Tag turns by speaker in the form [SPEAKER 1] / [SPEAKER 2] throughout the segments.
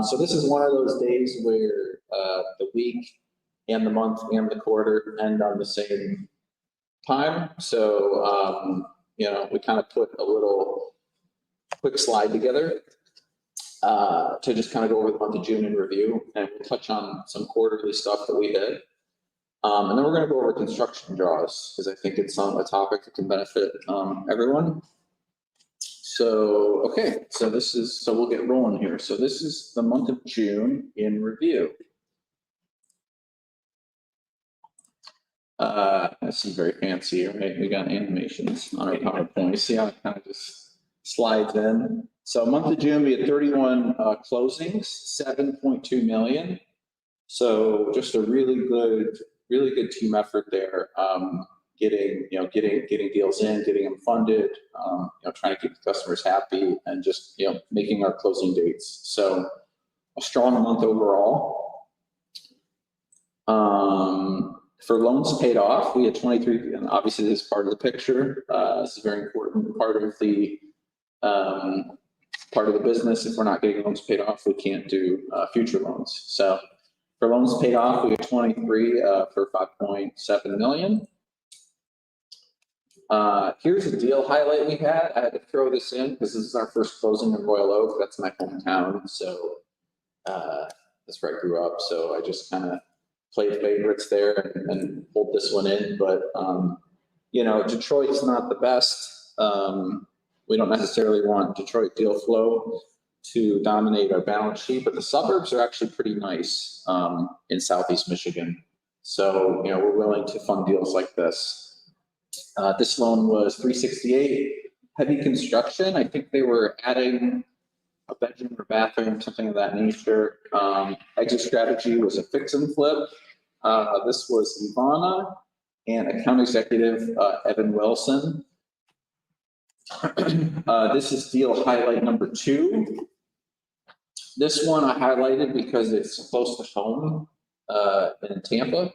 [SPEAKER 1] So this is one of those days where the week and the month and the quarter end on the same time. So, we kind of put a little quick slide together to just kind of go over the month of June in review, and we'll touch on some quarterly stuff that we did. And then we're going to go over construction draws, because I think it's a topic that can benefit everyone. So, okay, so we'll get rolling here. So this is the month of June in review. This is very fancy, right? We got animations on our PowerPoint. You see how it kind of just slides in. So month of June, we had 31 closings, 7.2 million. So just a really good team effort there. Getting deals in, getting them funded, trying to keep the customers happy, and just, making our closing dates. So a strong month overall. For loans paid off, we had 23, and obviously this is part of the picture. This is a very important part of the business. If we're not getting loans paid off, we can't do future loans. So for loans paid off, we had 23 for 5.7 million. Here's a deal highlight we had. I had to throw this in because this is our first closing in Royal Oak. That's my hometown. So that's where I grew up. So I just kind of played favorites there and pulled this one in. But, Detroit's not the best. We don't necessarily want Detroit deal flow to dominate our balance sheet, but the suburbs are actually pretty nice in Southeast Michigan. So, we're willing to fund deals like this. This loan was 368, heavy construction. I think they were adding a bedroom or bathroom, something of that nature. Exit strategy was a fix and flip. This was Ivana and account executive Evan Wilson. This is deal highlight number 2. This one I highlighted because it's close to home in Tampa.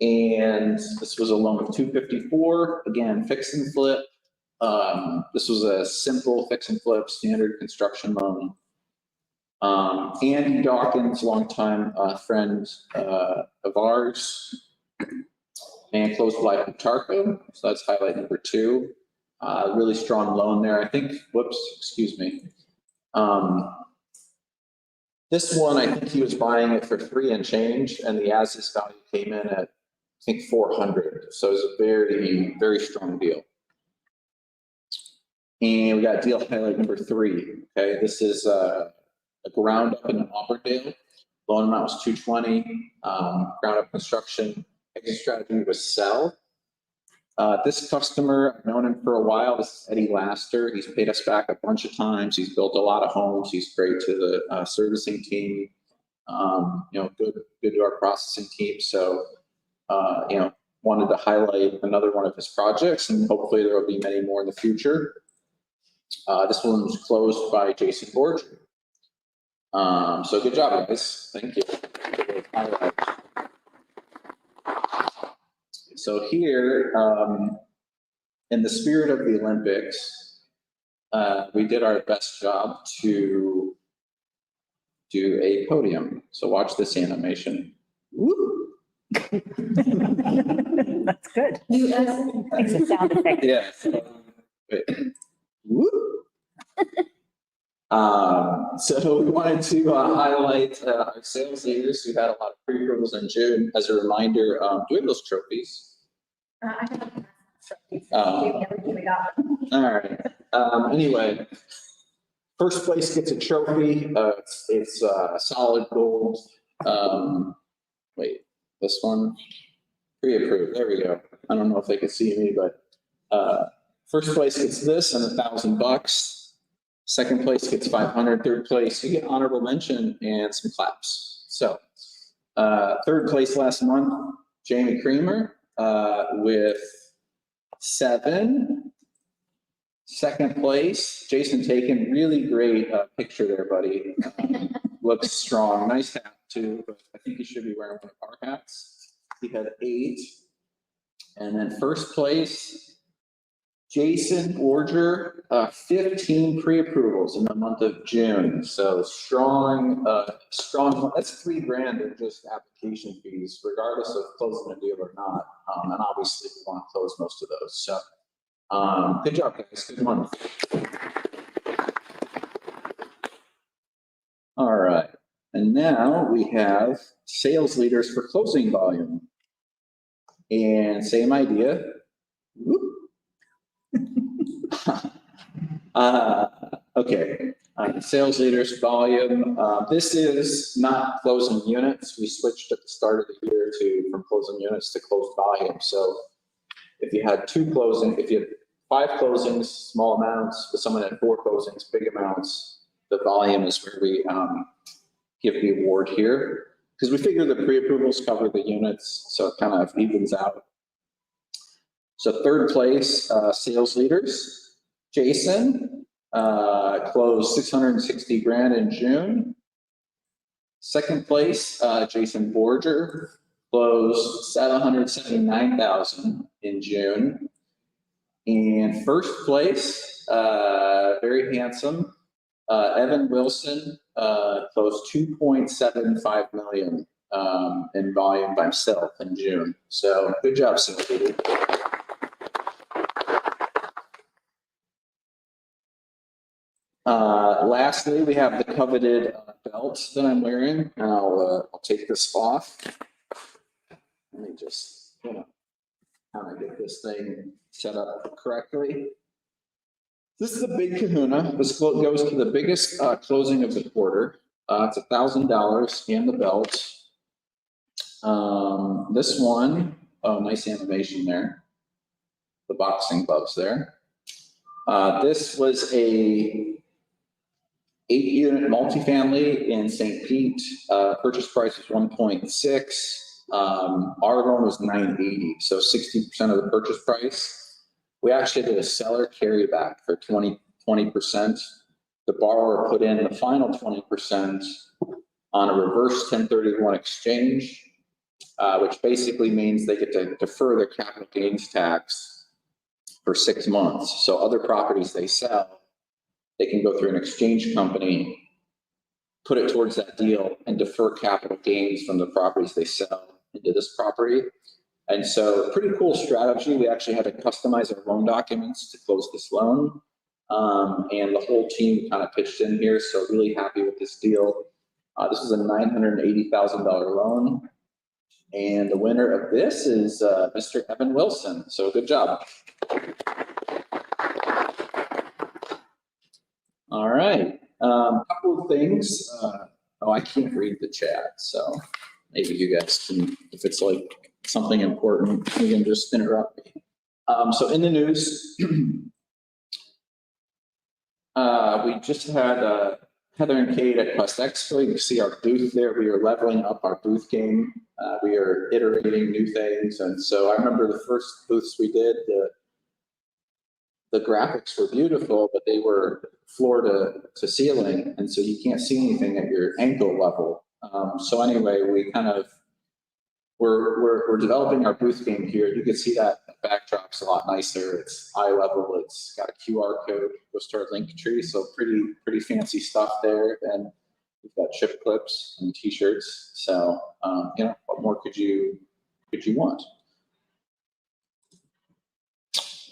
[SPEAKER 1] And this was a loan of 254, again, fix and flip. This was a simple fix and flip, standard construction loan. Andy Dawkins, longtime friend of ours, and closed by Tarco. So that's highlight number 2. Really strong loan there. I think, excuse me. This one, I think he was buying it for 3 and change, and the as-is value came in at, I think, 400. So it was a very, very strong deal. And we got deal highlight number 3. Okay, this is a ground up in Auburndale. Loan amount was 220. Ground up construction. Exit strategy was sell. This customer, I've known him for a while. This is Eddie Laster. He's paid us back a bunch of times. He's built a lot of homes. He's great to the servicing team. Good to our processing team. So, wanted to highlight another one of his projects, and hopefully there will be many more in the future. This one was closed by Jason Borger. So good job, guys. Thank you. So here, in the spirit of the Olympics, we did our best job to do a podium. So watch this animation. Woo!
[SPEAKER 2] That's good. Makes a sound effect.
[SPEAKER 1] Yeah. Woo! So we wanted to highlight our sales leaders who had a lot of pre-approvals in June. As a reminder, do we have those trophies?
[SPEAKER 2] I have trophies.
[SPEAKER 1] All right. Anyway, first place gets a trophy. It's solid gold. Wait, this one? Pre-approved. There we go. I don't know if they can see me, but first place gets this and $1,000. Second place gets 500. Third place, you get honorable mention and some claps. So, third place last month, Jamie Creamer with 7. Second place, Jason Taken. Really great picture there, buddy. Looks strong. Nice hat too, but I think he should be wearing one of our hats. He had 8. And then first place, Jason Borger, 15 pre-approvals in the month of June. So strong, that's $3,000 in just application fees, regardless of closing a deal or not. And obviously we want to close most of those. So good job, guys. Good month. All right. And now we have sales leaders for closing volume. And same idea. Whoop. Okay, sales leaders volume. This is not closing units. We switched at the start of the year from closing units to closed volume. So if you had 5 closings, small amounts, but someone had 4 closings, big amounts, the volume is where we give the award here. Because we figure the pre-approvals cover the units, so it kind of evens out. So third place, sales leaders. Jason closed $660,000 in June. Second place, Jason Borger closed $779,000 in June. And first place, very handsome, Evan Wilson closed $2.75 million in volume by himself in June. So good job, sales leader. Lastly, we have the coveted belt that I'm wearing. I'll take this off. Let me just, kind of get this thing set up correctly. This is a big kahuna. This goes to the biggest closing of the quarter. It's $1,000 and the belt. This one, oh, nice animation there. The boxing gloves there. This was a 8-unit multifamily in St. Pete. Purchase price was 1.6. Our loan was 980, so 60% of the purchase price. We actually did a seller carryback for 20%. The borrower put in the final 20% on a reverse 1031 exchange, which basically means they get to defer their capital gains tax for 6 months. So other properties they sell, they can go through an exchange company, put it towards that deal, and defer capital gains from the properties they sell into this property. And so pretty cool strategy. We actually had to customize our loan documents to close this loan. And the whole team kind of pitched in here. So really happy with this deal. This is a $980,000 loan. And the winner of this is Mr. Evan Wilson. So good job. All right, couple of things. Oh, I can't read the chat, so maybe you guys can, if it's like something important, you can just interrupt me. So in the news, we just had Heather and Kate at Quest Expo. You can see our booth there. We are leveling up our booth game. We are iterating new things. And so I remember the first booths we did, the graphics were beautiful, but they were floor to ceiling, and so you can't see anything at your ankle level. So anyway, we kind of we're developing our booth game here. You can see that the backdrop's a lot nicer. It's eye level. It's got a QR code, goes to our link tree, so pretty fancy stuff there. And we've got chip clips and T-shirts. So what more could you want?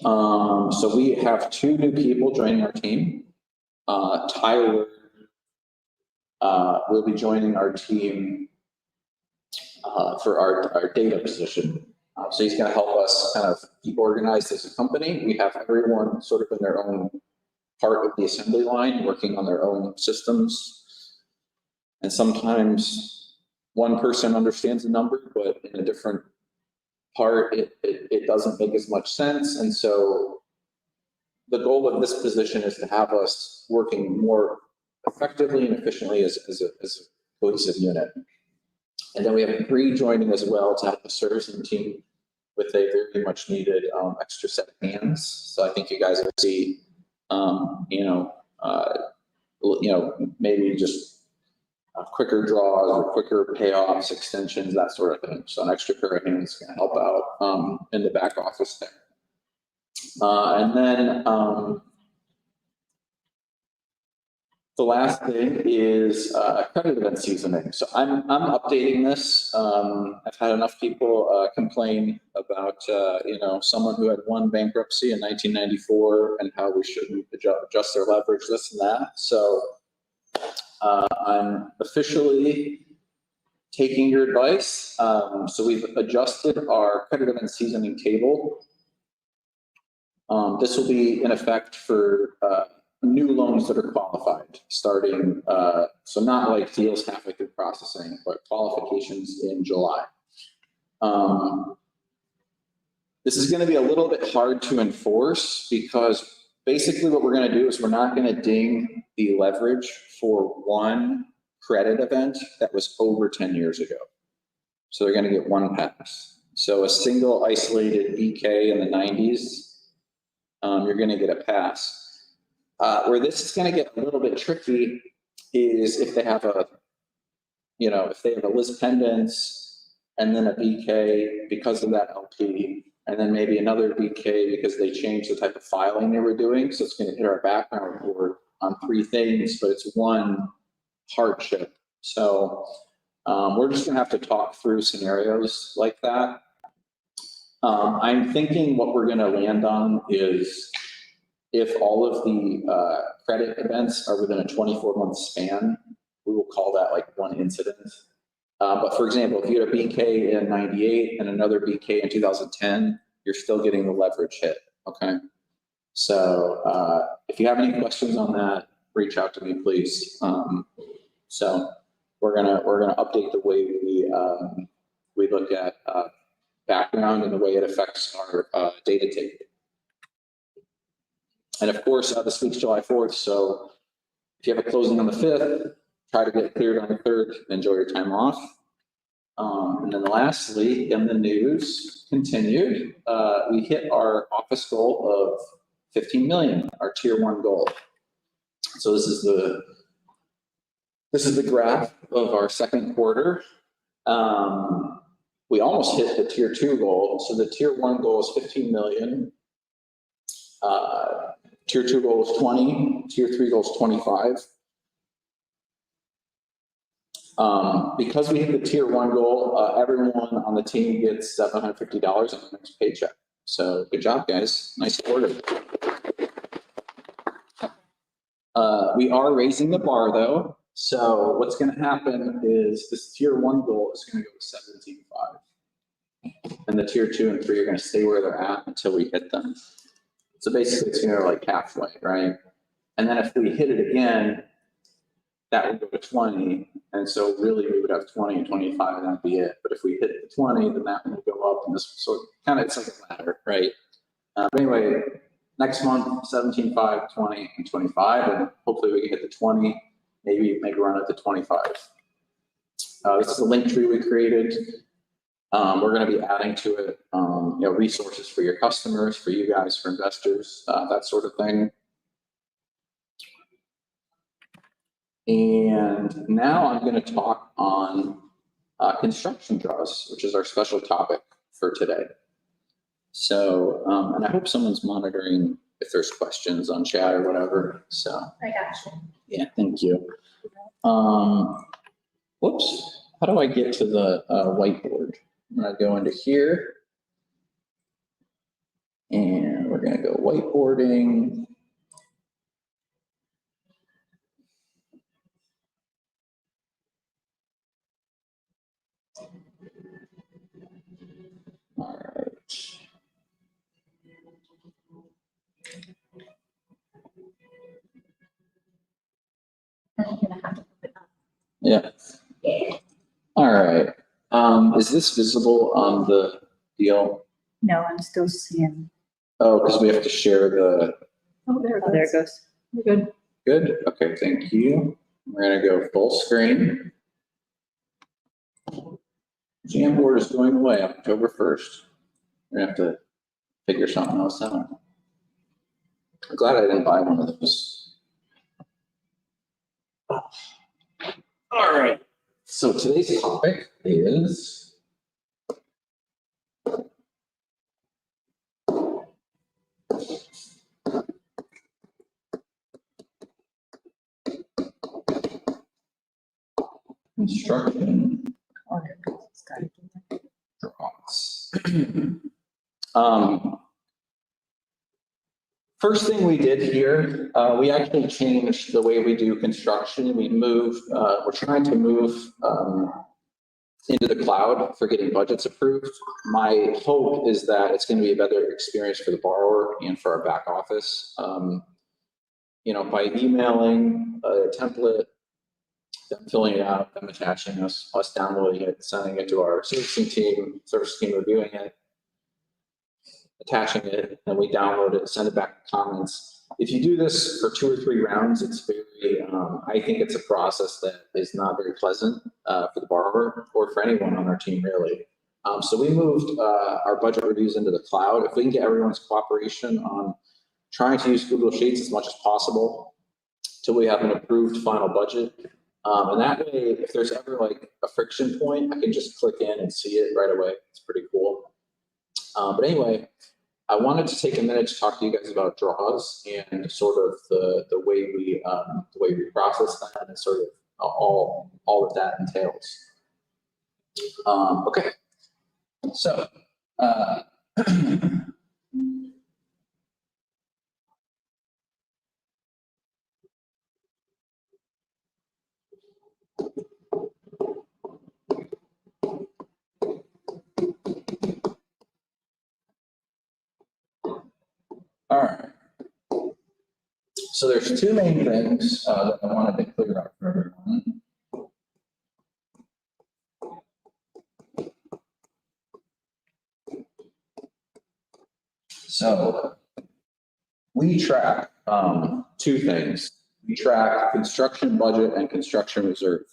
[SPEAKER 1] So we have 2 new people joining our team. Tyler will be joining our team for our data position. So he's going to help us kind of be organized as a company. We have everyone sort of in their own part of the assembly line, working on their own systems. And sometimes one person understands a number, but in a different part, it doesn't make as much sense. And so the goal of this position is to have us working more effectively and efficiently as a cohesive unit. And then we have Bree joining as well to help the servicing team with a very much needed extra set of hands. So I think you guys will see, maybe just quicker draws or quicker payoffs, extensions, that sort of thing. So an extra pair of hands can help out in the back office there. And then the last thing is credit event seasoning. So I'm updating this. I've had enough people complain about someone who had one bankruptcy in 1994 and how we shouldn't adjust their leverage, this and that. So I'm officially taking your advice. So we've adjusted our credit event seasoning table. This will be in effect for new loans that are qualified, starting, so not like deals halfway through processing, but qualifications in July. This is going to be a little bit hard to enforce because basically what we're going to do is we're not going to ding the leverage for one credit event that was over 10 years ago. So they're going to get one pass. So a single isolated BK in the 90s, you're going to get a pass. Where this is going to get a little bit tricky is if they have if they have a list pendants and then a BK because of that LP, and then maybe another BK because they changed the type of filing they were doing. So it's going to hit our background report on 3 things, but it's one hardship. So we're just going to have to talk through scenarios like that. I'm thinking what we're going to land on is if all of the credit events are within a 24-month span, we will call that like one incident. But for example, if you had a BK in 98 and another BK in 2010, you're still getting the leverage hit, okay? So if you have any questions on that, reach out to me, please. So we're gonna update the way we look at background and the way it affects our data tape. And of course, this week's July 4th, so if you have a closing on the 5th, try to get cleared on the 3rd, enjoy your time off. And then lastly, in the news, continued, we hit our office goal of 15 million, our tier 1 goal. So this is the graph of our second quarter. We almost hit the tier 2 goal. So the tier 1 goal is 15 million. Tier 2 goal is 20, tier 3 goal is 25. Because we hit the tier 1 goal, everyone on the team gets $750 on the next paycheck. So good job, guys. Nice quarter. We are raising the bar though. So what's going to happen is this tier 1 goal is going to go to 17.5. And the tier 2 and 3 are going to stay where they're at until we hit them. So basically it's going to like halfway, right? And then if we hit it again, that would go to 20. And so really we would have 20 and 25 and that'd be it. But if we hit the 20, then that would go up and this sort of kind of, it's like a ladder, right? But anyway, next month, 17.5, 20, and 25, and hopefully we can hit the 20, maybe make a run at the 25. This is a link tree we created. We're going to be adding to it, resources for your customers, for you guys, for investors, that sort of thing. And now I'm going to talk on construction draws, which is our special topic for today. So, and I hope someone's monitoring if there's questions on chat or whatever. So
[SPEAKER 2] I got you.
[SPEAKER 1] yeah, thank you. Whoops, how do I get to the whiteboard? I'm going to go into here and we're going to go whiteboarding. All right.
[SPEAKER 2] I'm gonna have to put it up.
[SPEAKER 1] Yeah.
[SPEAKER 2] Yeah.
[SPEAKER 1] All right. Is this visible on the deal?
[SPEAKER 2] No, I'm still seeing.
[SPEAKER 1] Oh, because we have to share the.
[SPEAKER 2] Oh, there it goes. We're good.
[SPEAKER 1] Good. Okay, thank you. We're going to go full screen. Jamboard is going away October 1st. We're going to have to figure something else out. I'm glad I didn't buy one of those. All right. So today's topic is Construction
[SPEAKER 2] Oh, there it goes. It's got it.
[SPEAKER 1] draws. First thing we did here, we actually changed the way we do construction. We moved, we're trying to move into the cloud for getting budgets approved. My hope is that it's going to be a better experience for the borrower and for our back office. You know, by emailing a template, them filling it out, them attaching us downloading it, sending it to our service team reviewing it, attaching it, and we download it, send it back to comments. If you do this for 2 or 3 rounds, it's very, I think it's a process that is not very pleasant for the borrower or for anyone on our team, really. So we moved our budget reviews into the cloud. If we can get everyone's cooperation on trying to use Google Sheets as much as possible till we have an approved final budget. And that way, if there's ever like a friction point, I can just click in and see it right away. It's pretty cool. But anyway, I wanted to take a minute to talk to you guys about draws and sort of the way we process that and sort of all that that entails. Okay, so all right. So there's 2 main things that I wanted to clear up for everyone. So we track 2 things. We track construction budget and construction reserve.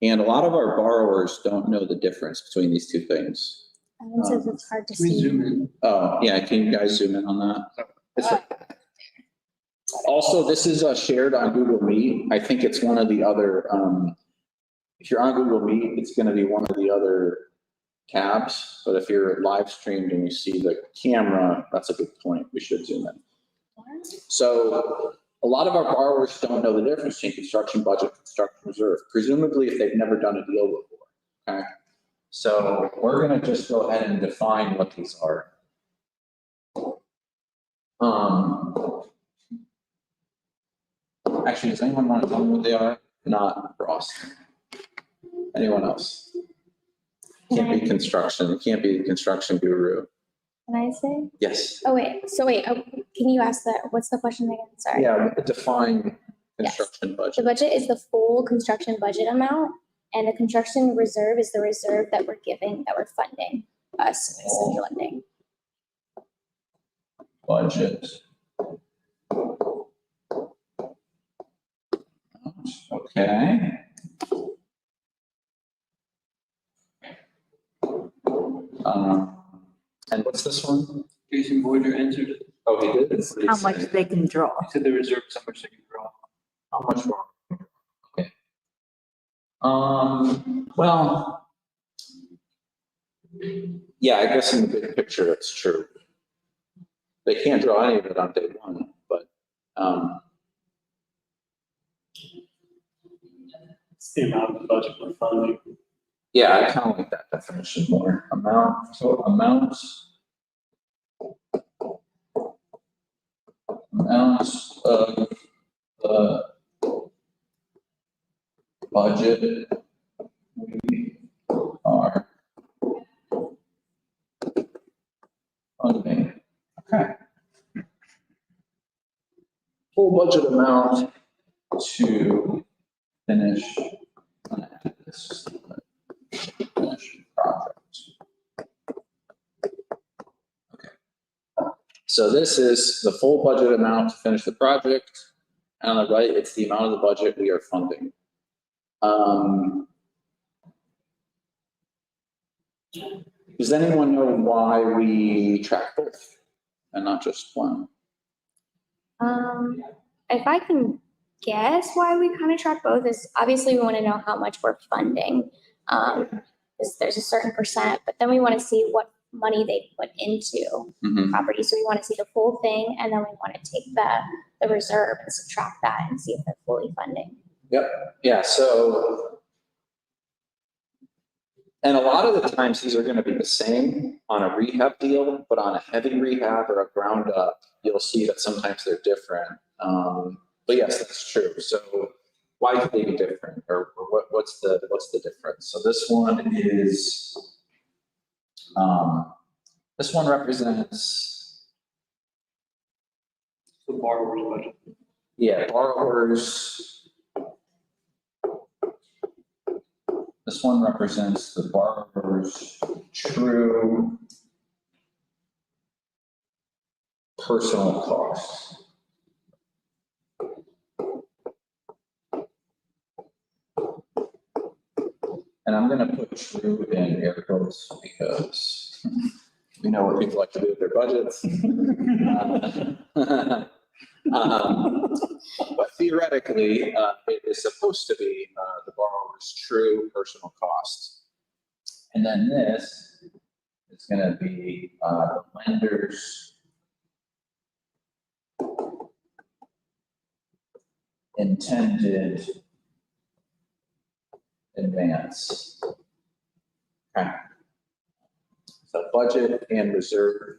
[SPEAKER 1] And a lot of our borrowers don't know the difference between these 2 things.
[SPEAKER 2] Alan says it's hard to
[SPEAKER 3] We
[SPEAKER 2] see.
[SPEAKER 3] zoom in.
[SPEAKER 1] Oh, yeah, can you guys zoom in on that? It's right. Also, this is shared on Google Meet. I think it's one of the other, if you're on Google Meet, it's going to be one of the other tabs. But if you're live streamed and you see the camera, that's a good point. We should zoom in. So a lot of our borrowers don't know the difference between construction budget, construction reserve, presumably if they've never done a deal before. Okay. So we're going to just go ahead and define what these are. Actually, does anyone want to tell me what they are? Not Ross. Anyone else? Can't be construction. It can't be construction guru.
[SPEAKER 4] Can I say?
[SPEAKER 1] Yes.
[SPEAKER 4] Oh, wait, can you ask that? What's the question again? Sorry.
[SPEAKER 1] Yeah, define construction budget.
[SPEAKER 4] The budget is the full construction budget amount, and the construction reserve is the reserve that we're giving, that we're funding us as lending.
[SPEAKER 1] Budget. Okay. And what's this one?
[SPEAKER 3] Jason Boyer answered it.
[SPEAKER 1] Oh, he did? What did he
[SPEAKER 2] How
[SPEAKER 1] say?
[SPEAKER 2] much they can draw.
[SPEAKER 3] He said the reserve is how much they can draw.
[SPEAKER 1] How much more? Okay. Well, yeah, I guess in the big picture, it's true. They can't draw any of it on day one, but,
[SPEAKER 3] It's the amount of the budget we're funding.
[SPEAKER 1] yeah, I kind of like that definition more. Amount of the budget we are funding. Okay. Full budget amount to finish this project. Okay. So this is the full budget amount to finish the project. And on the right, it's the amount of the budget we are funding. Does anyone know why we track both and not just one?
[SPEAKER 4] If I can guess why we kind of track both is obviously we want to know how much we're funding. Because there's a certain percent, but then we want to see what money they put into property. So we want to see the full thing, and then we want to take the reserve and subtract that and see if they're fully funding.
[SPEAKER 1] Yep. Yeah. So And a lot of the times, these are gonna be the same on a rehab deal, but on a heavy rehab or a ground up, you'll see that sometimes they're different. But yes, that's true. So why could they be different, or what's the difference? So this one is, this one represents,
[SPEAKER 3] The borrower's budget.
[SPEAKER 1] yeah, borrowers. This one represents the borrower's true personal costs. And I'm gonna put true in air quotes because we know what people like to do with their budgets. But theoretically, it is supposed to be the borrower's true personal cost. And then this is gonna be the lender's intended advance. Okay. So budget and reserve.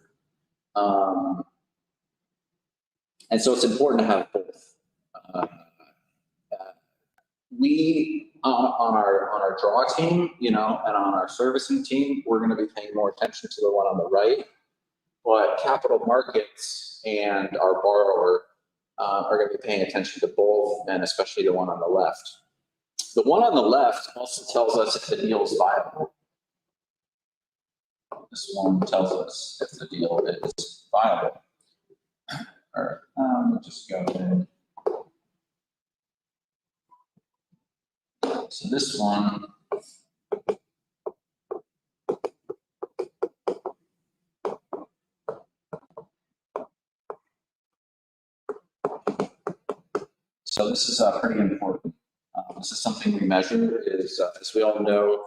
[SPEAKER 1] And so it's important to have both. We, on our draw team, and on our servicing team, we're gonna be paying more attention to the one on the right. But capital markets and our borrower are gonna be paying attention to both, and especially the one on the left. The one on the left also tells us if the deal is viable. This one tells us if the deal is viable. Or we'll just go in. So this one. So this is pretty important. This is something we measure is, as we all know,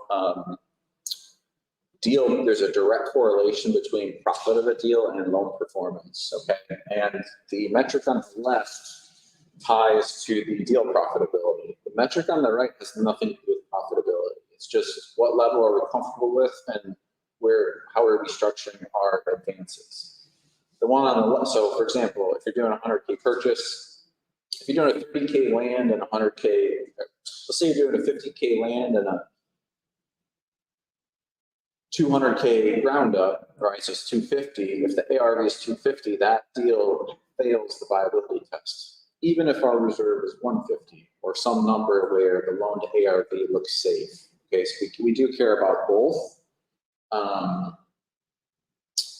[SPEAKER 1] there's a direct correlation between profit of a deal and loan performance, okay? And the metric on the left ties to the deal profitability. The metric on the right has nothing to do with profitability. It's just what level are we comfortable with and how are we structuring our advances. The one on the left, so for example, if you're doing a 100K purchase, if you're doing a 30K land and 100K, let's say you're doing a 50K land and a 200K ground up, right? So it's 250. If the ARV is 250, that deal fails the viability test, even if our reserve is 150 or some number where the loan to ARV looks safe. Okay, so we do care about both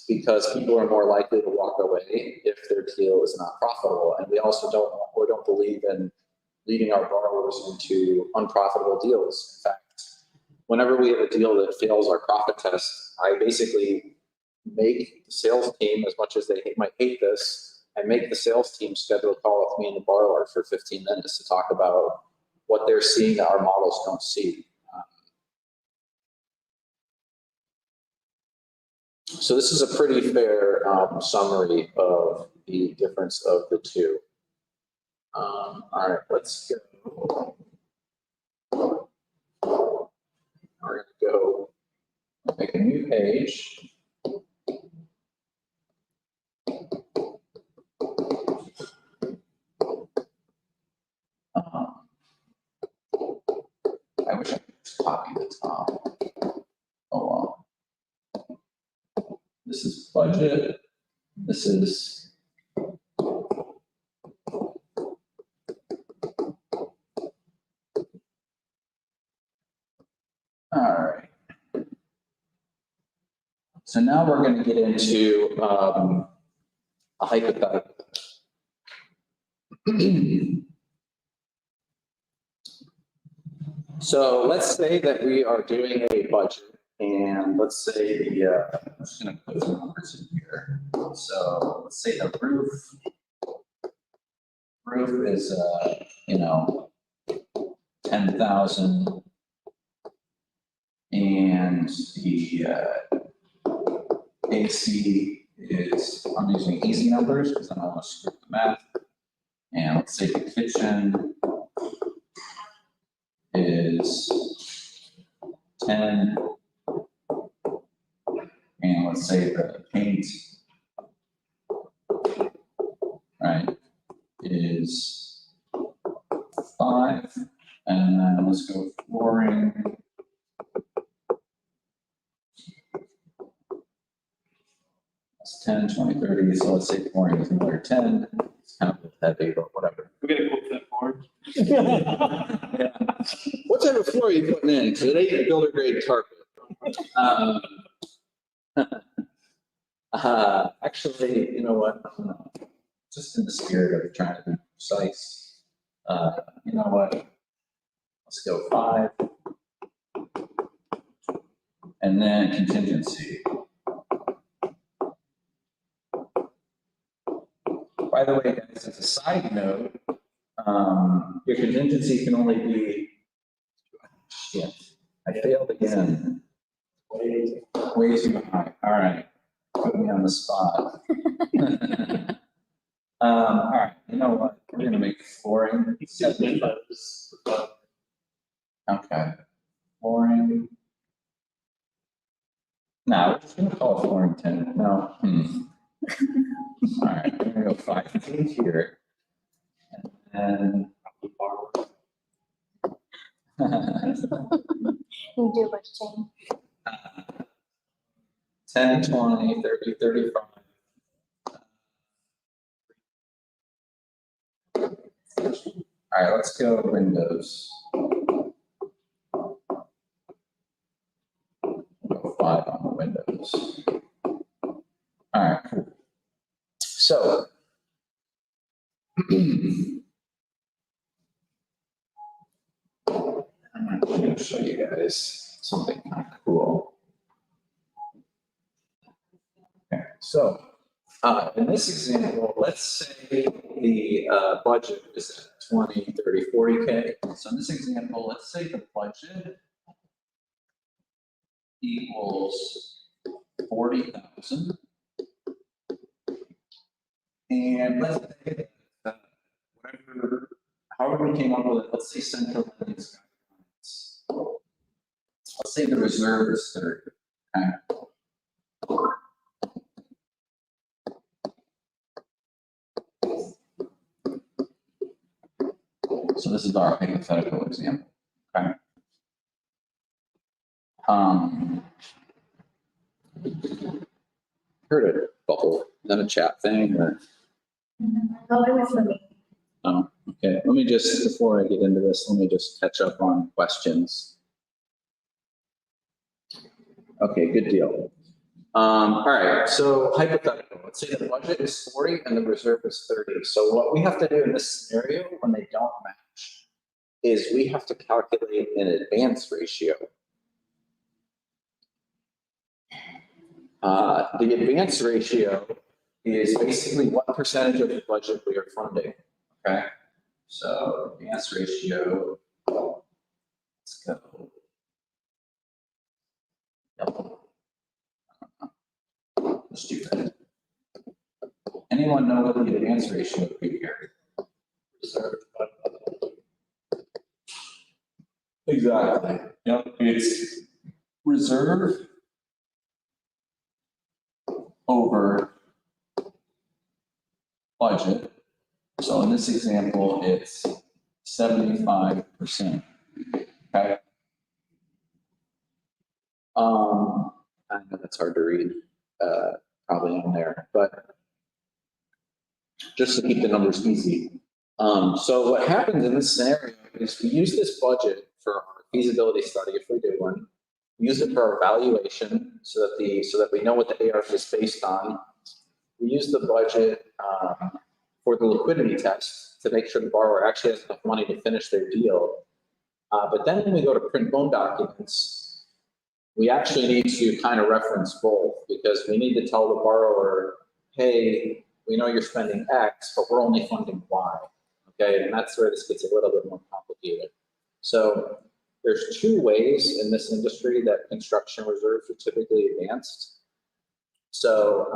[SPEAKER 1] because people are more likely to walk away if their deal is not profitable, and we also don't believe in leading our borrowers into unprofitable deals. In fact, whenever we have a deal that fails our profit test, I basically make the sales team, as much as they might hate this, I make the sales team schedule a call with me and the borrower for 15 minutes to talk about what they're seeing that our models don't see. So this is a pretty fair summary of the difference of the two. All right, let's go. We're going to go make a new page. I wish I could just copy the top. Oh, well. This is budget. This is all right. So now we're going to get into a hypothetical. So let's say that we are doing a budget, and let's say I'm just going to put some numbers in here. So let's say the roof is 10,000, and the AC is, I'm using easy numbers because I don't want to screw up the math. And let's say the kitchen is 10 let's say the paint, right, is 5, and then let's go flooring. That's 10, 20, 30, so let's say flooring is another 10, it's kind of heavy, but whatever.
[SPEAKER 3] We're gonna quote that for.
[SPEAKER 1] What type of floor are you putting in? So it ain't builder grade carpet. Actually, you know what? Just in the spirit of trying to be precise, you know what? Let's go 5. And then contingency. By the way, guys, as a side note, your contingency can only be, shit, I failed again. Way too high. All right. Put me on the spot. All right. You know what? We're going to make flooring. Okay. Flooring. No, we're just going to call it flooring 10. No. All right. We're going to go 5 feet here. And
[SPEAKER 4] You do a bunch of change.
[SPEAKER 1] 10, 20, 30, 35. All right, let's go windows. Go 5 on the windows. All right, cool. So, I'm going to show you guys something kind of cool. Okay, so in this example, let's say the budget is at 20, 30, 40K. So in this example, let's say the budget equals 40,000. And let's say that whatever, however we came up with it, let's say central lending's guidelines. Let's say the reserve is 30. Okay. So this is our hypothetical example. Okay. Heard a bubble, is that a chat thing or?
[SPEAKER 2] Oh, it was for me.
[SPEAKER 1] Oh, okay. Let me just, before I get into this, let me just catch up on questions. Okay, good deal. All right, so hypothetical, let's say the budget is 40 and the reserve is 30. So what we have to do in this scenario when they don't match is we have to calculate an advance ratio. The advance ratio is basically what percentage of the budget we are funding, okay? So advance ratio, let's go. Yep. Let's do that. Anyone know what the advance ratio would be here? Exactly. Yep, it's reserve over budget. So in this example, it's 75%. Okay. I know that's hard to read, probably on there, but just to keep the numbers easy. So what happens in this scenario is we use this budget for our feasibility study if we do one. We use it for our valuation so that we know what the ARF is based on. We use the budget for the liquidity test to make sure the borrower actually has enough money to finish their deal. But then when we go to print loan documents, we actually need to kind of reference both because we need to tell the borrower, hey, we know you're spending X, but we're only funding Y. Okay, and that's where this gets a little bit more complicated. So there's 2 ways in this industry that construction reserves are typically advanced. So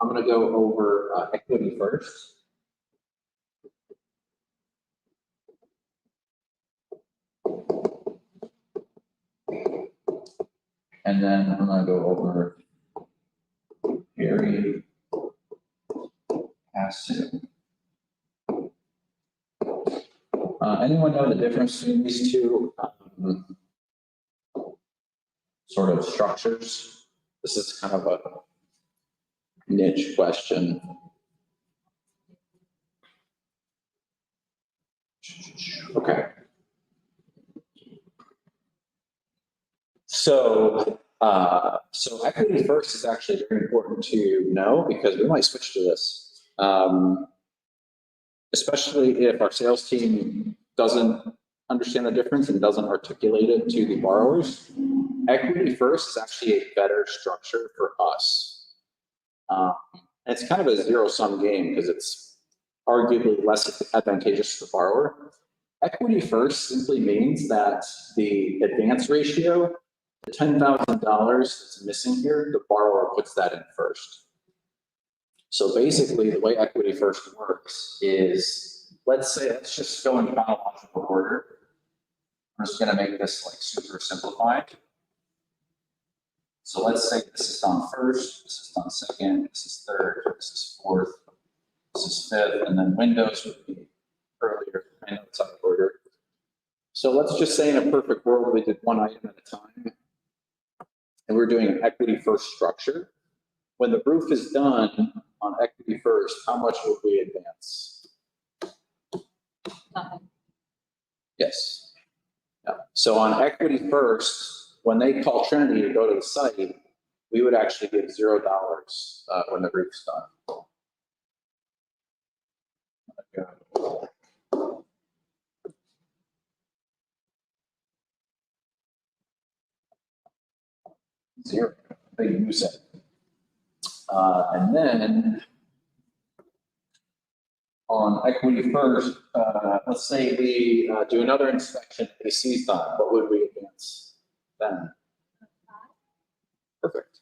[SPEAKER 1] I'm going to go over equity first. And then I'm gonna go over Gary passive. Anyone know the difference between these two sort of structures? This is kind of a niche question. Okay. So equity first is actually very important to know because we might switch to this. Especially if our sales team doesn't understand the difference and doesn't articulate it to the borrowers. Equity first is actually a better structure for us. And it's kind of a zero-sum game because it's arguably less advantageous to the borrower. Equity first simply means that the advance ratio, the $10,000 that's missing here, the borrower puts that in first. So basically, the way equity first works is, let's just go in chronological order. I'm just going to make this like super simplified. So let's say this is done first, this is done second, this is third, this is fourth, this is fifth, and then windows would be earlier. I know it's out of order. So let's just say in a perfect world, we did one item at a time, and we're doing an equity first structure. When the roof is done on equity first, how much would we advance?
[SPEAKER 2] Nothing.
[SPEAKER 1] Yes. Yeah. So on equity first, when they call Trinity to go to the site, we would actually give $0 when the roof's done. Zero. They use it. And then on equity first, let's say we do another inspection, AC's done, what would we advance then? Perfect.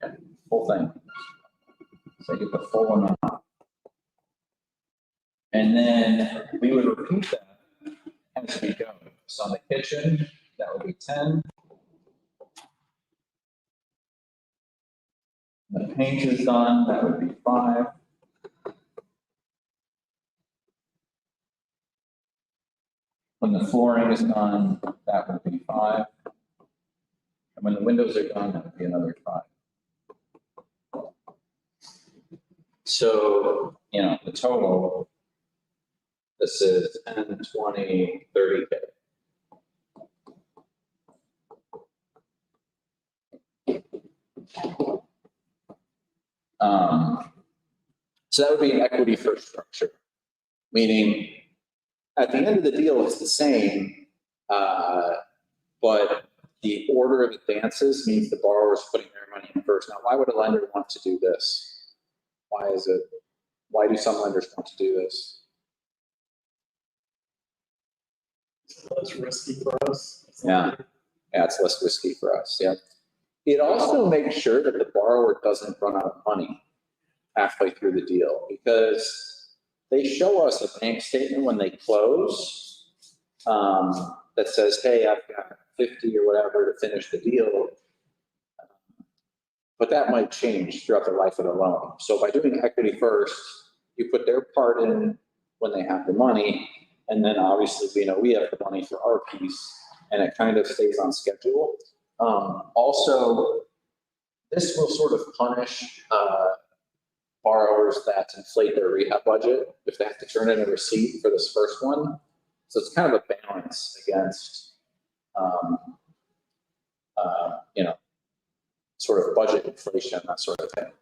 [SPEAKER 1] Okay. Full thing. So get the full amount. And then we would repeat that as we go. So on the kitchen, that would be 10. When the paint is done, that would be 5. When the flooring is done, that would be 5. And when the windows are done, that would be another 5. So, the total, this is 10, 20, 30K. So that would be an equity first structure, meaning at the end of the deal, it's the same, but the order of advances means the borrower is putting their money in first. Now, why would a lender want to do this? Why do some lenders want to do this?
[SPEAKER 3] It's less risky for us.
[SPEAKER 1] Yeah, it's less risky for us, yeah. It also makes sure that the borrower doesn't run out of money halfway through the deal, because they show us a bank statement when they close that says, hey, I've got 50 or whatever to finish the deal. But that might change throughout the life of the loan. So by doing equity first, you put their part in when they have the money, and then obviously we have the money for our piece, and it kind of stays on schedule. Also, this will sort of punish borrowers that inflate their rehab budget if they have to turn in a receipt for this first one. So it's kind of a balance against, sort of budget inflation, that sort of thing.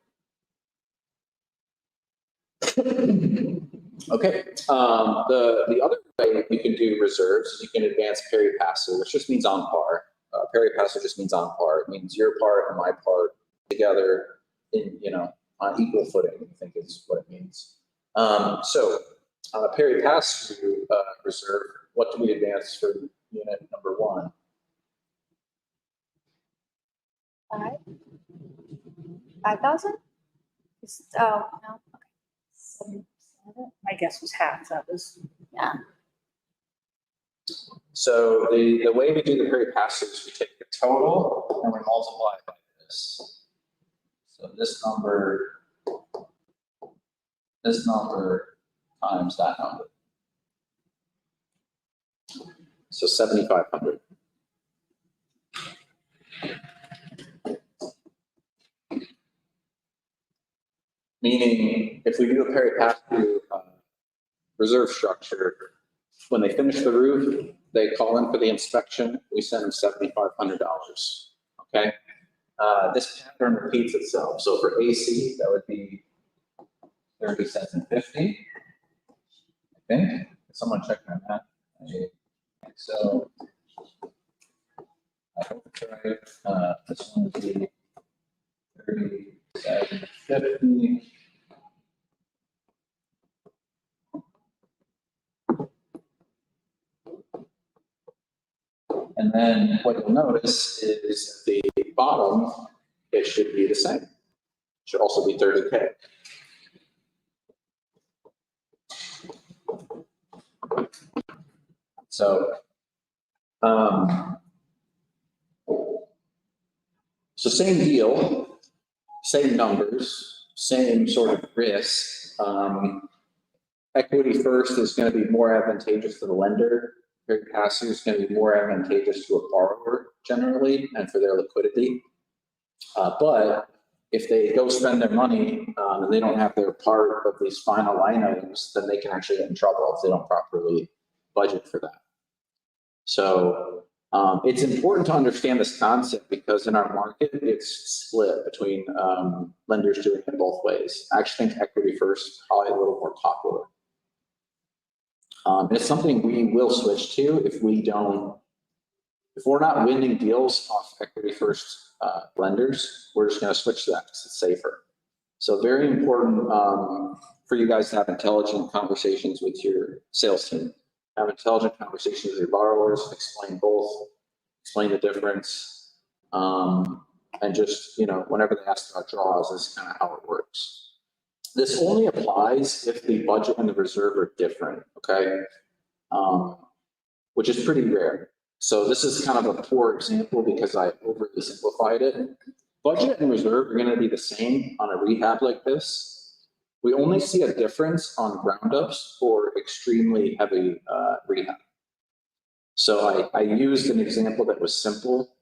[SPEAKER 1] Okay, the other way you can do reserves is you can advance pari passu, which just means on par. Pari passu just means on par. It means your part and my part together in, on equal footing, I think is what it means. So on a pari passu reserve, what do we advance for unit number 1?
[SPEAKER 4] 5,000? Oh, no, okay. 7.
[SPEAKER 2] My guess was half, that was.
[SPEAKER 4] Yeah.
[SPEAKER 1] So the way we do the peri pass is we take the total and we multiply it by this. So this number times that number. So 7,500. Meaning, if we do a peri pass-through reserve structure, when they finish the roof, they call in for the inspection, we send them $7,500, okay? This pattern repeats itself. So for AC, that would be 37.50, I think. Someone check on that. So I hope it's right. This one would be 37.50. And then what you'll notice is at the bottom, it should be the same. It should also be 30K. So, same deal, same numbers, same sort of risk. Equity first is going to be more advantageous to the lender. Peri pass is going to be more advantageous to a borrower generally and for their liquidity. But if they go spend their money and they don't have their part of these final line items, then they can actually get in trouble if they don't properly budget for that. So it's important to understand this concept because in our market, it's split between lenders doing it both ways. I actually think equity first is probably a little more popular. It's something we will switch to if we're not winning deals off equity first lenders, we're just going to switch to that because it's safer. So very important for you guys to have intelligent conversations with your sales team. Have intelligent conversations with your borrowers, explain both, explain the difference, and just, whenever they ask about draws, this is kind of how it works. This only applies if the budget and the reserve are different, okay? Which is pretty rare. So this is kind of a poor example because I overly simplified it. Budget and reserve are going to be the same on a rehab like this. We only see a difference on roundups or extremely heavy rehab. So I used an example that was simple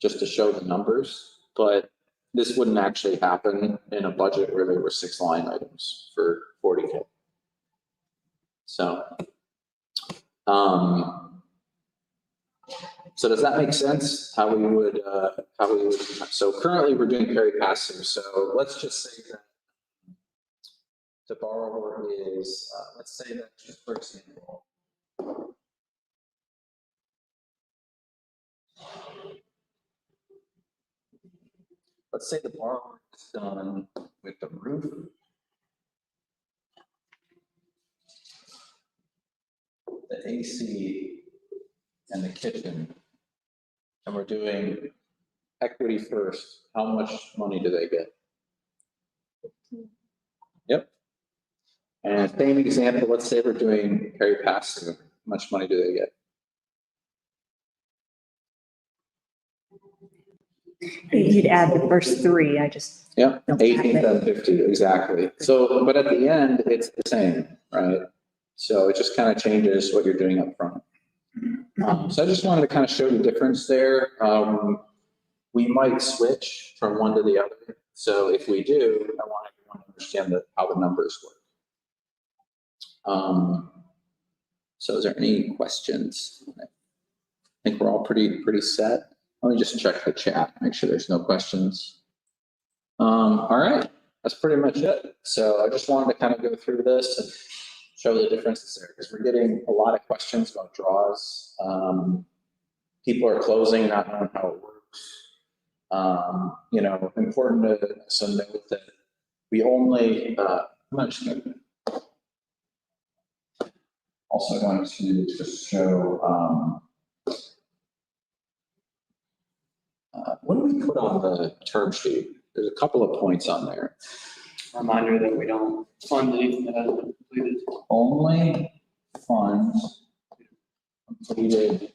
[SPEAKER 1] just to show the numbers, but this wouldn't actually happen in a budget where there were 6 line items for 40K. So, so does that make sense? How we would, so currently we're doing peri pass-through. So let's just say that the borrower is, let's say that just for example, let's say the borrower is done with the roof, the AC, and the kitchen, and we're doing equity first. How much money do they get? Yep. And same example, let's say we're doing peri pass-through. How much money do they get?
[SPEAKER 5] You'd add the first 3, I just.
[SPEAKER 1] Yeah,
[SPEAKER 5] don't have it.
[SPEAKER 1] 18,750, exactly. So, but at the end, it's the same, right? So it just kind of changes what you're doing up front. So I just wanted to kind of show the difference there. We might switch from one to the other. So if we do, I want everyone to understand how the numbers work. So is there any questions? I think we're all pretty set. Let me just check the chat, make sure there's no questions. All right, that's pretty much it. So I just wanted to kind of go through this and show the differences there because we're getting a lot of questions about draws. People are closing, not knowing how it works. Important to also note that we only, I'm just going to also going to just show, what do we put on the term sheet? There's a couple of points on there.
[SPEAKER 3] Reminder that we don't fund anything that hasn't been completed.
[SPEAKER 1] Only funds completed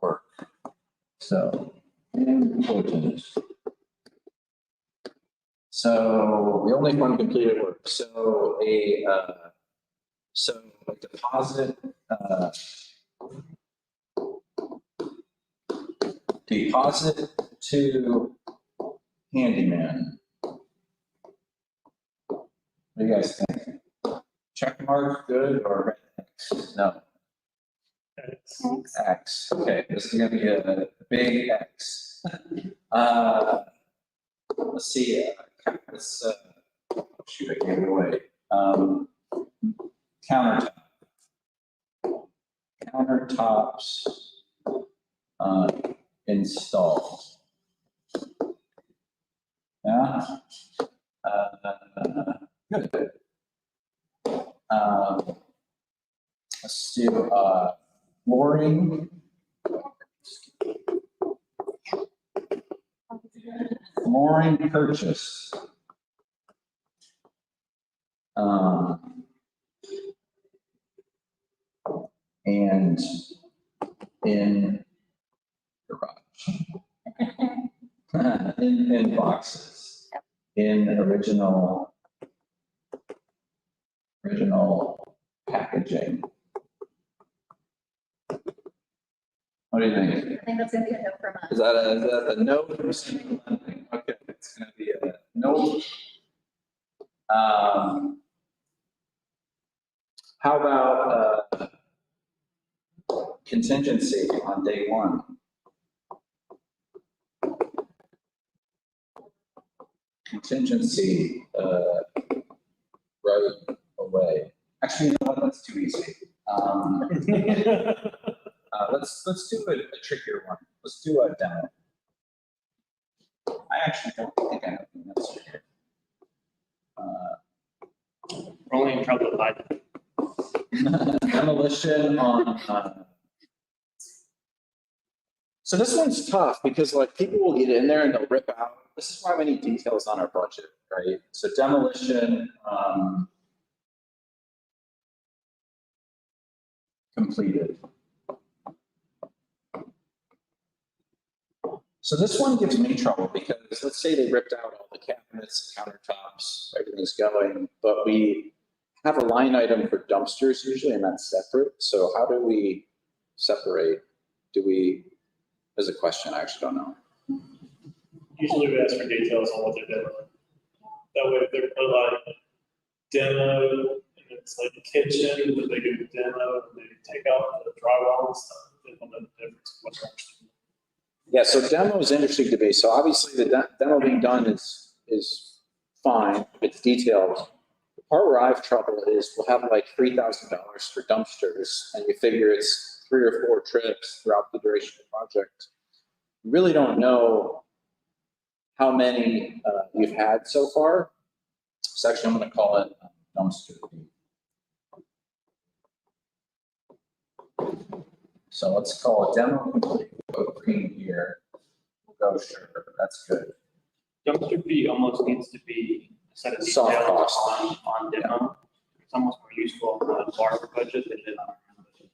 [SPEAKER 1] work. So, important. So we only fund completed work. So a deposit, deposit to handyman. What do you guys think? Check mark, good, or X? No,
[SPEAKER 4] Thanks.
[SPEAKER 1] X. Okay, this is gonna be a big X. Let's see, let's, shoot, I gave it away. Countertop. Countertops, installed. Yeah. Good. Let's do, flooring. Flooring purchase. And in garage. In boxes. In original packaging. What do you think?
[SPEAKER 2] I think that's gonna be a no from us.
[SPEAKER 1] Is that a no from Steve? Okay, it's gonna be a no. How about, contingency on day one? Contingency, right away. Actually, you know what, that's too easy. Let's do a trickier one. Let's do a demo. I actually don't think I have the answer here.
[SPEAKER 3] We're only in trouble by that.
[SPEAKER 1] Demolition on, so this one's tough because like people will get in there and they'll rip out. This is why we need details on our budget, right? So demolition, completed. So this one gives me trouble because let's say they ripped out all the cabinets, countertops, everything's going, but we have a line item for dumpsters usually, and that's separate. So how do we separate? Do we, there's a question, I actually don't know.
[SPEAKER 6] Usually we ask for details on what they're demoing. That way, if they're put like demo, and it's like a kitchen, but they do the demo, and they take out the drywall and stuff, they don't know the difference of what they're actually doing.
[SPEAKER 1] Yeah, so demo is interesting to me. So obviously the demo being done is fine, it's detailed. The part where I have trouble is we'll have like $3,000 for dumpsters, and you figure it's 3 or 4 trips throughout the duration of the project. You really don't know how many you've had so far. So actually, I'm going to call it dumpster. So let's call it demo complete. Go green here. Go sure. That's good.
[SPEAKER 3] Dumpster fee almost needs to be a set of
[SPEAKER 1] Soft
[SPEAKER 3] details
[SPEAKER 1] cost.
[SPEAKER 3] on demo. It's almost more useful on a borrower budget than it is on our own budget.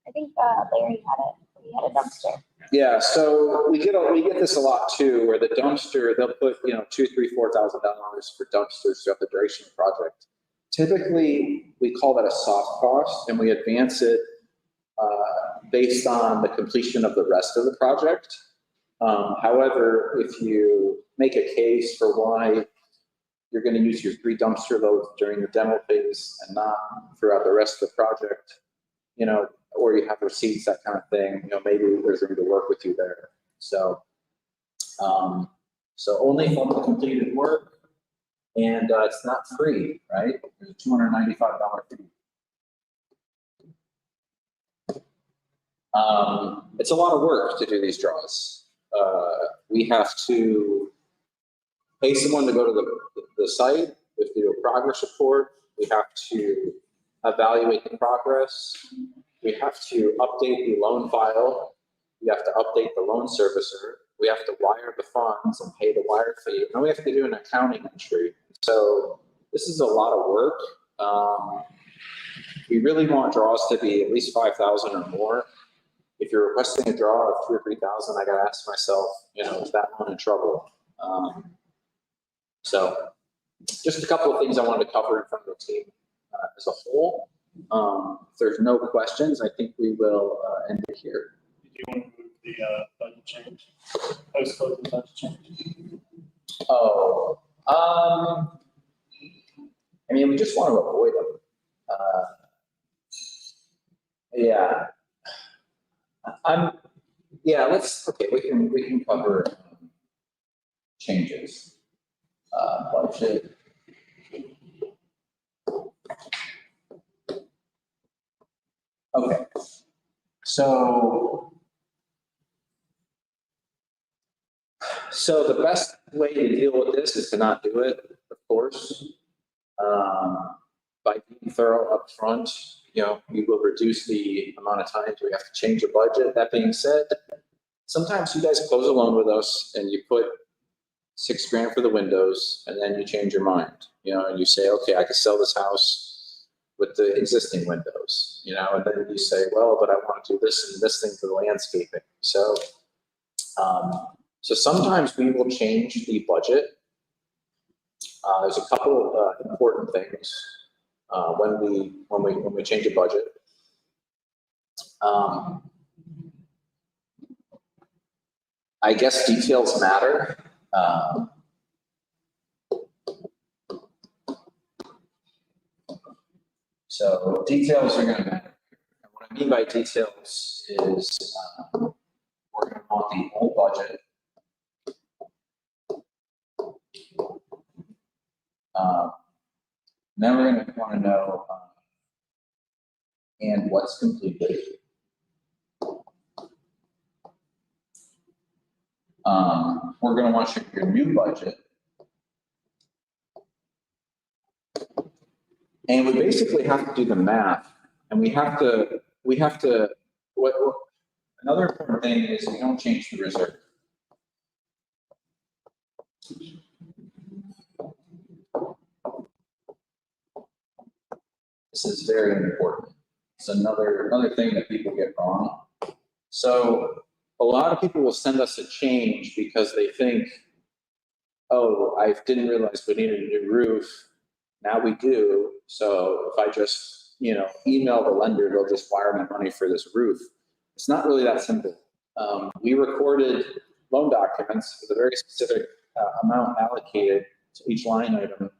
[SPEAKER 4] I think Larry had it. We had a dumpster.
[SPEAKER 1] Yeah, so we get this a lot too, where the dumpster, they'll put, $2,000, $3,000, $4,000 for dumpsters throughout the duration of the project. Typically, we call that a soft cost, and we advance it based on the completion of the rest of the project. However, if you make a case for why you're going to use your 3 dumpster loads during the demo phase and not throughout the rest of the project, or you have receipts, that kind of thing, maybe there's room to work with you there. So, only from the completed work, and it's not free, right? There's a $295 fee. It's a lot of work to do these draws. We have to pay someone to go to the site. We have to do a progress report. We have to evaluate the progress. We have to update the loan file. We have to update the loan servicer. We have to wire the funds and pay the wire fee. And we have to do an accounting entry. So this is a lot of work. We really want draws to be at least 5,000 or more. If you're requesting a draw of 2,000 or 3,000, I gotta ask myself, is that one in trouble? So just a couple of things I wanted to cover in front of the team as a whole. If there's no questions, I think we will end it here.
[SPEAKER 6] Did you want to move the budget change, post-closing budget change?
[SPEAKER 1] Oh, I mean, we just want to avoid them. Yeah. We can cover changes. Budget. Okay. So the best way to deal with this is to not do it, of course. By being thorough up front, we will reduce the amount of times we have to change a budget. That being said, sometimes you guys close a loan with us and you put $6,000 for the windows and then you change your mind, and you say, okay, I could sell this house with the existing windows, and then you say, well, but I want to do this and this thing for the landscaping. So sometimes we will change the budget. There's a couple of important things when we change a budget. I guess details matter. So details are going to matter. And what I mean by details is we're going to want the whole budget. Then we're going to want to know and what's completed. We're going to want your new budget. And we basically have to do the math, and we have to, another important thing is we don't change the reserve. This is very important. It's another thing that people get wrong. So a lot of people will send us a change because they think, oh, I didn't realize we needed a new roof. Now we do. So if I just, email the lender, they'll just wire me money for this roof. It's not really that simple. We recorded loan documents with a very specific amount allocated to each line item.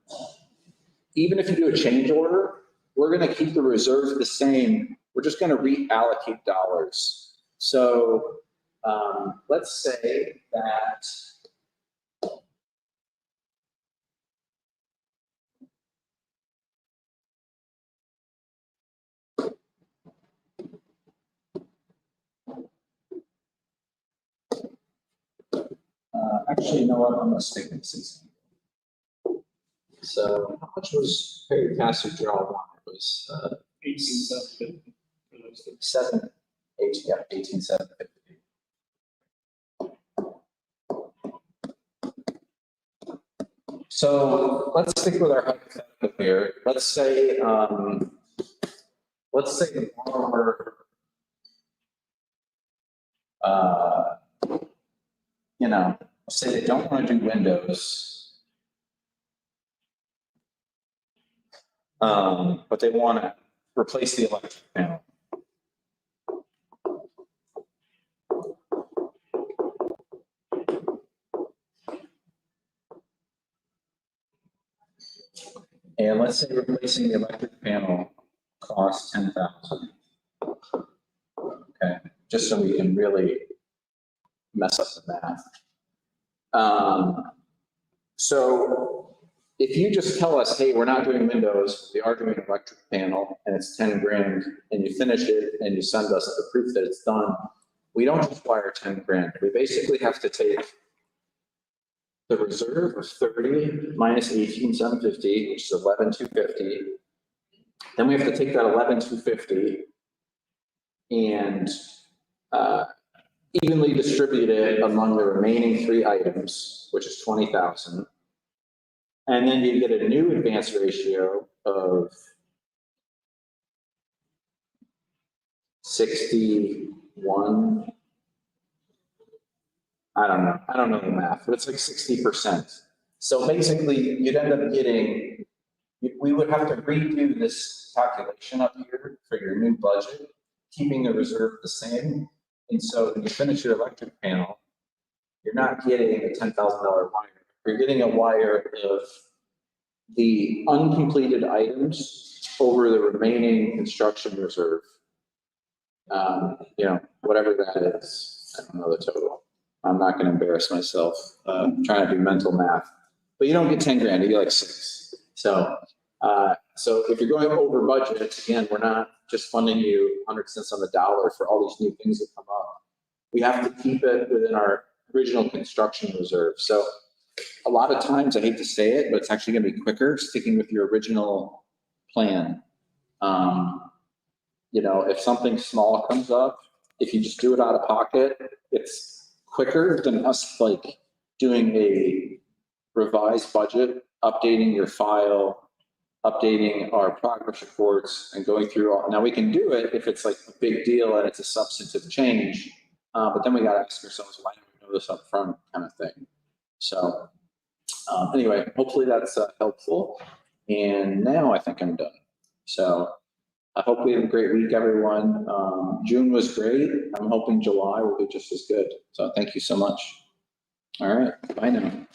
[SPEAKER 1] Even if you do a change order, we're going to keep the reserve the same. We're just going to reallocate dollars. So let's say that actually, you know what? I'm going to stick with 16. So how much was Perry Castle draw one? It was
[SPEAKER 6] 18,750 for those two.
[SPEAKER 1] 18,750. So let's stick with our hypothetical here. Let's say the borrower, say they don't want to do windows, but they want to replace the electric panel. And let's say replacing the electric panel costs $10,000. Okay, just so we can really mess up the math. So if you just tell us, hey, we're not doing windows, we are doing an electric panel, and it's 10 grand, and you finish it and you send us the proof that it's done, we don't just wire 10 grand. We basically have to take the reserve of 30 minus 18,750, which is 11,250. Then we have to take that 11,250 and evenly distribute it among the remaining 3 items, which is 20,000. And then you get a new advance ratio of 61. I don't know the math, but it's like 60%. So basically, you'd end up getting, we would have to redo this calculation up here for your new budget, keeping the reserve the same. And so when you finish your electric panel, you're not getting a $10,000 wire. You're getting a wire of the uncompleted items over the remaining construction reserve. Whatever that is, I don't know the total. I'm not gonna embarrass myself, trying to do mental math, but you don't get 10 grand, you get like 6. So if you're going over budget, again, we're not just funding you 100 cents on the dollar for all these new things that come up. We have to keep it within our original construction reserve. So a lot of times, I hate to say it, but it's actually gonna be quicker sticking with your original plan. If something small comes up, if you just do it out of pocket, it's quicker than us like doing a revised budget, updating your file, updating our progress reports and going through all. Now we can do it if it's like a big deal and it's a substantive change, but then we got to ask ourselves, why don't we know this up front kind of thing. So anyway, hopefully that's helpful. And now I think I'm done. So I hope we have a great week, everyone. June was great. I'm hoping July will be just as good. So thank you so much. All right, bye now.